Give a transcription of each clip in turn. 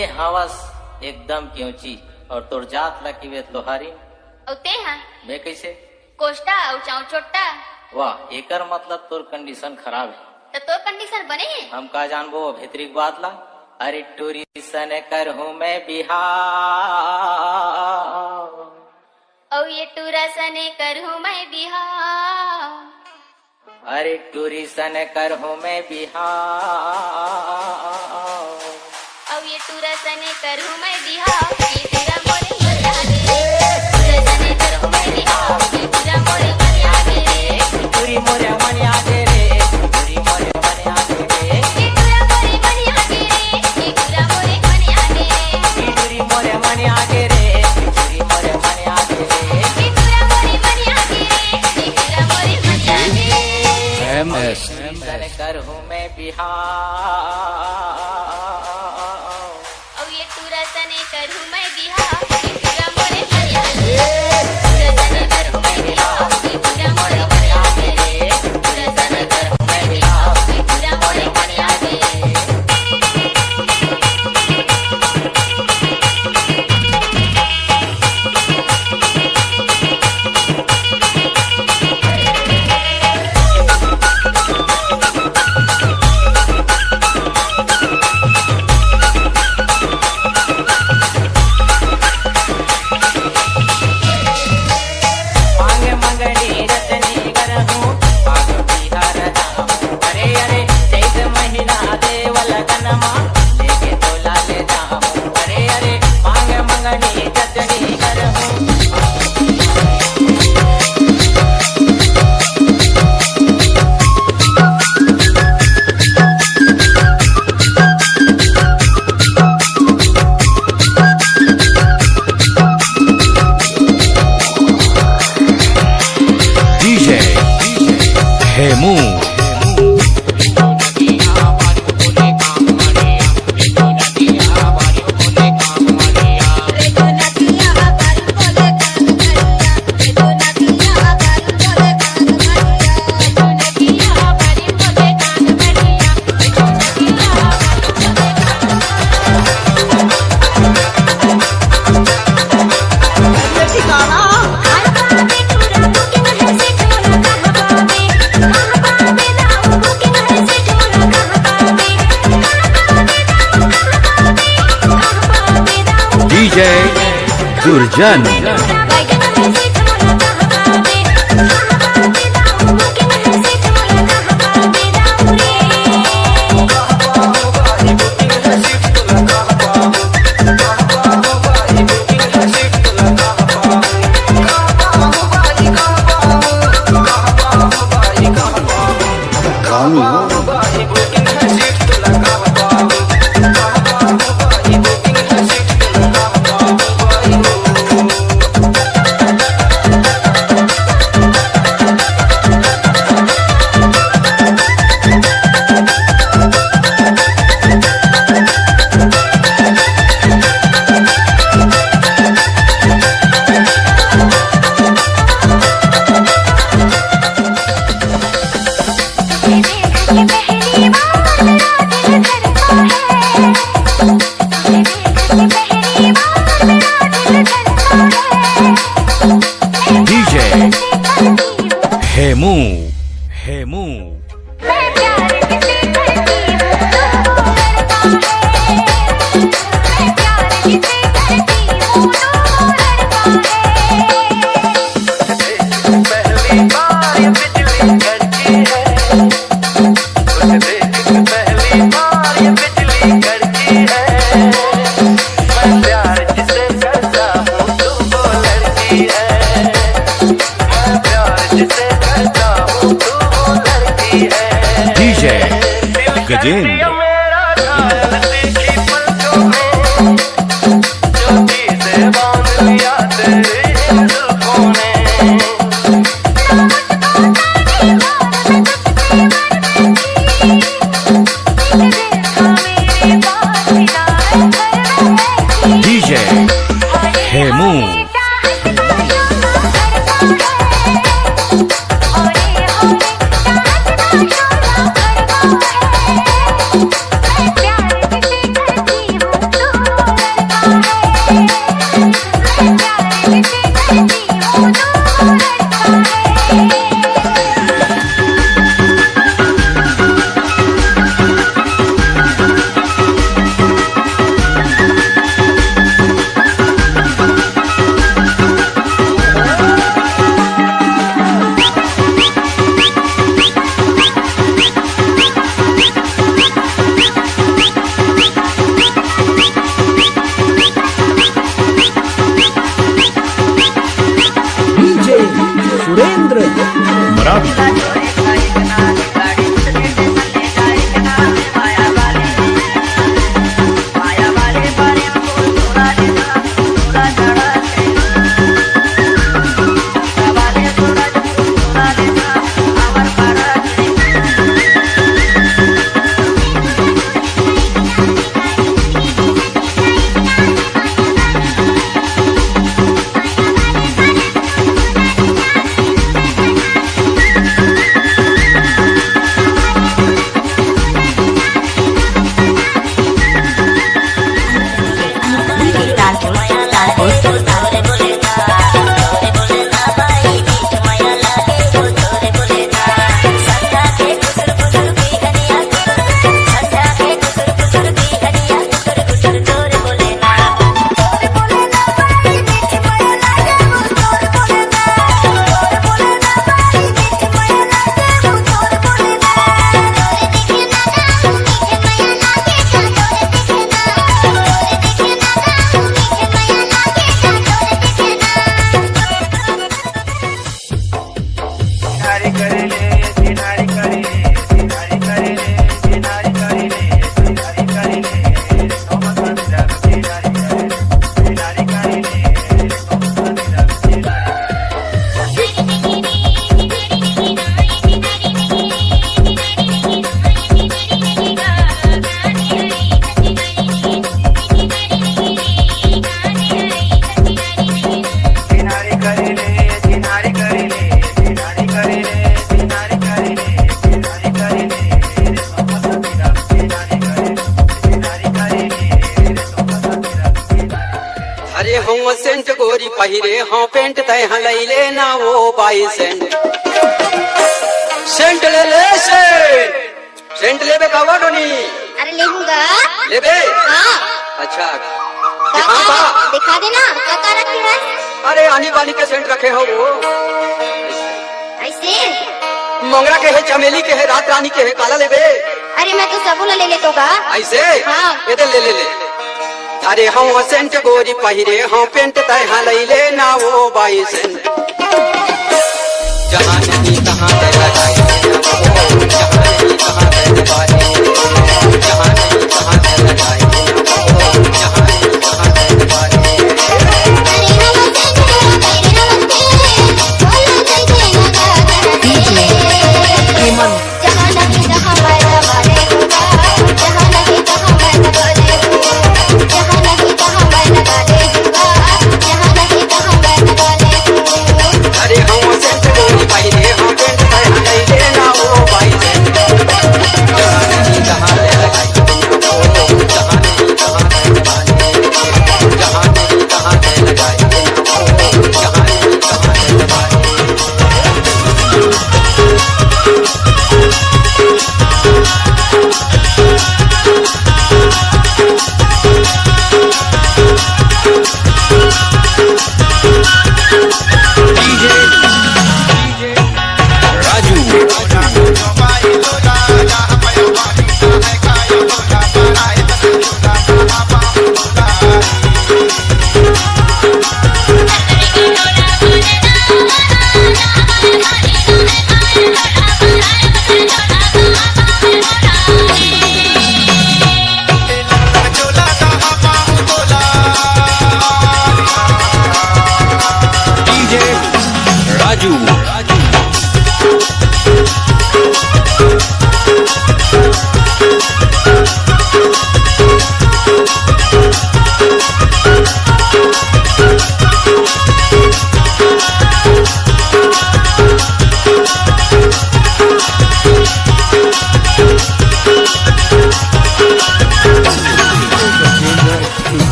ए हवस एकदम क्योंची और तोर जात ला की वे लोहारी औते हैं मैं कैसे कोष्टा औ चाउ चोट्टा। वाह एकर मतलब तोर कंडीशन खराब है। तो कंडीशन बने हैं हम का जानबो भीतरी बात ला। अरे टूरी सन कर हूँ मैं बिहार औ ये टूरा सने कर हूँ मैं बिहार। अरे टूरी सन कर हूँ मैं बिहार औ ये टूरा सने कर हूँ मैं बिहार। ये टूरा मोरे मरिया रे टूरा सने कर हूँ मैं बिहार। ये टूरा मोरे मरिया रे टूरी मोरे मनिया दे रे टूरी मोरे मनिया दे रे ये टूरा मोरे मरिया रे ये टूरा मोरे मरिया रे टूरी मोरे मनिया दे रे टूरी मोरे मनिया दे रे ये टूरा मोरे मरिया रे ये टूरा मोरे मरिया रे। MS सन कर हूँ मैं बिहार औ ये टूरा सने कर हूँ मैं बिहार। ये टूरा मोरे मरिया रे टूरा सने कर हूँ मैं बिहार। ये टूरा मोरे मरिया रे टूरा सने कर हूँ मैं बिहार। ये टूरा मोरे मरिया रे। हेमू DJ दुर्जन DJ Hemu Hemu DJ Gajendra DJ Hemu अरे हम सेंट गोरी पहिरे हाँ पेंट तय लैले ना वो बाई सेंट सेंट ले ले सेंट लेबे का डोनी अरे लेऊंगा लेबे हाँ अच्छा काका, हाँ दिखा देना क्या रखी है। अरे आनी बानी के सेंट रखे हो वो ऐसे मोंगरा के है चमेली के है रात रानी के है काला लेबे अरे मैं तो सबूला ले लेतो का ऐसे हाँ। ये ले ले ले अरे हम सेंट गोरी पहिरे हाँ पेंट तय लैले ना वो बाई सेंट जहाँ नहीं तहाँ तय लगाई जहाँ नहीं तहाँ तय लगाई जहाँ नहीं तहाँ तय लगाई जहाँ नहीं तहाँ तय लगाई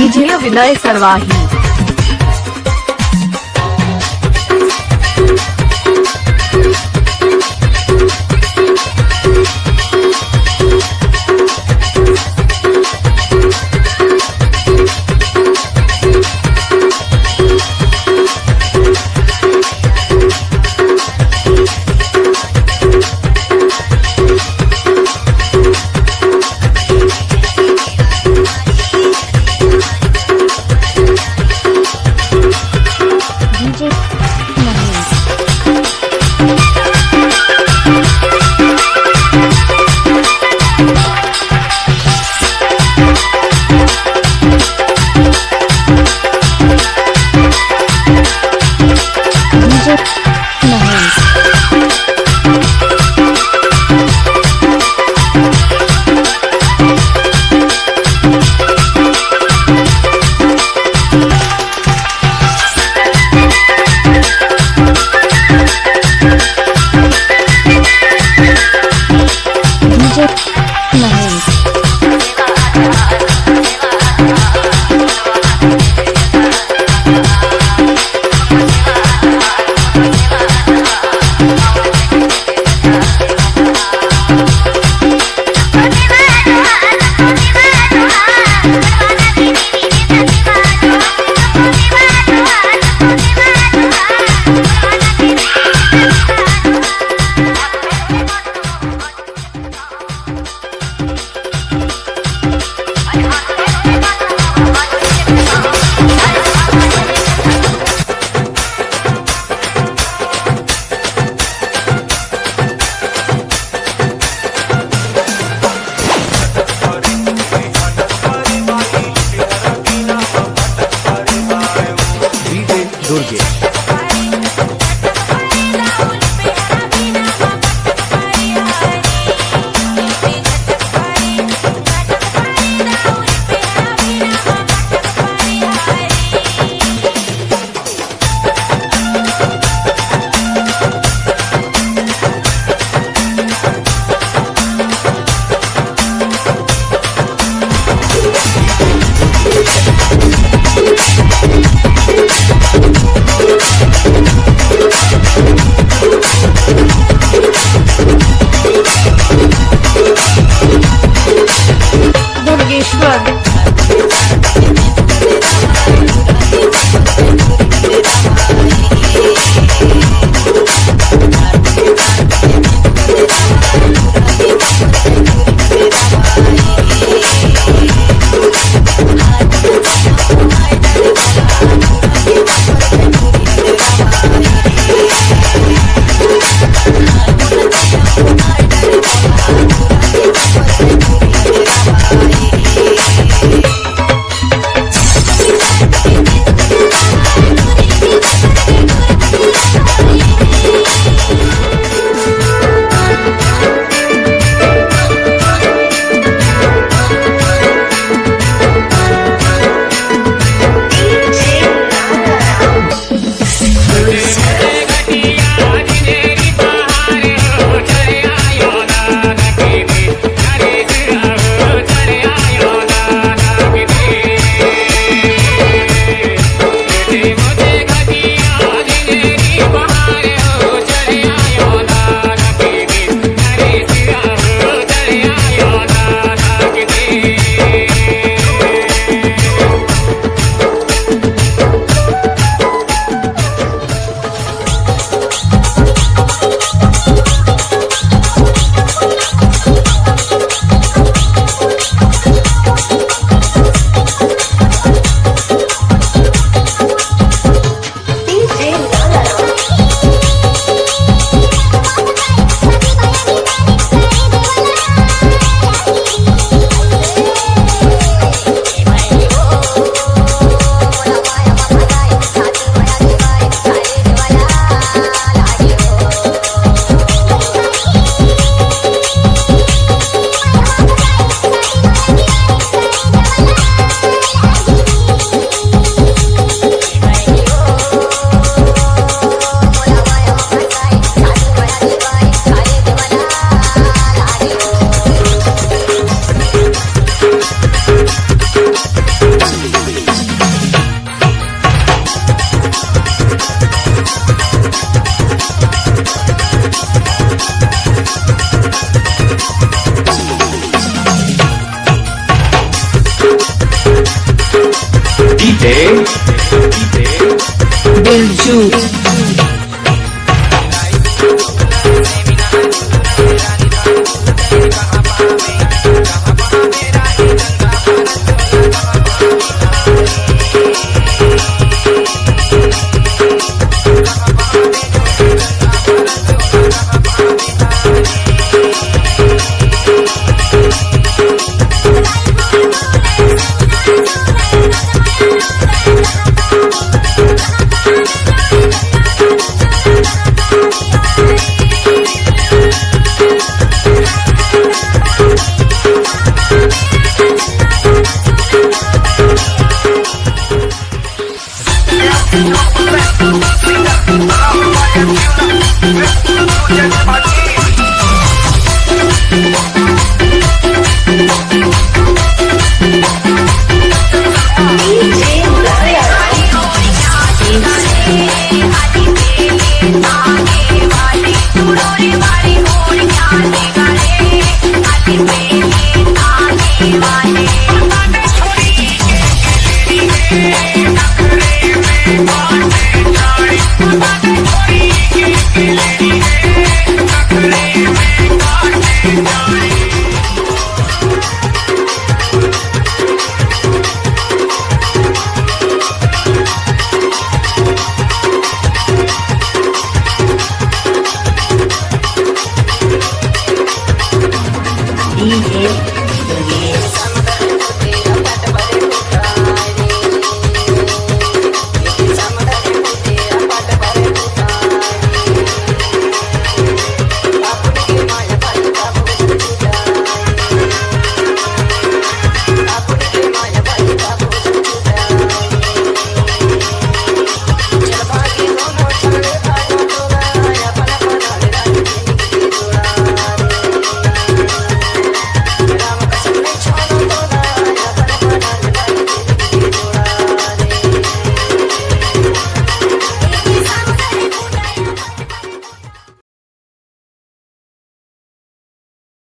डीजे विनय सरवाही। डीजे दिलजू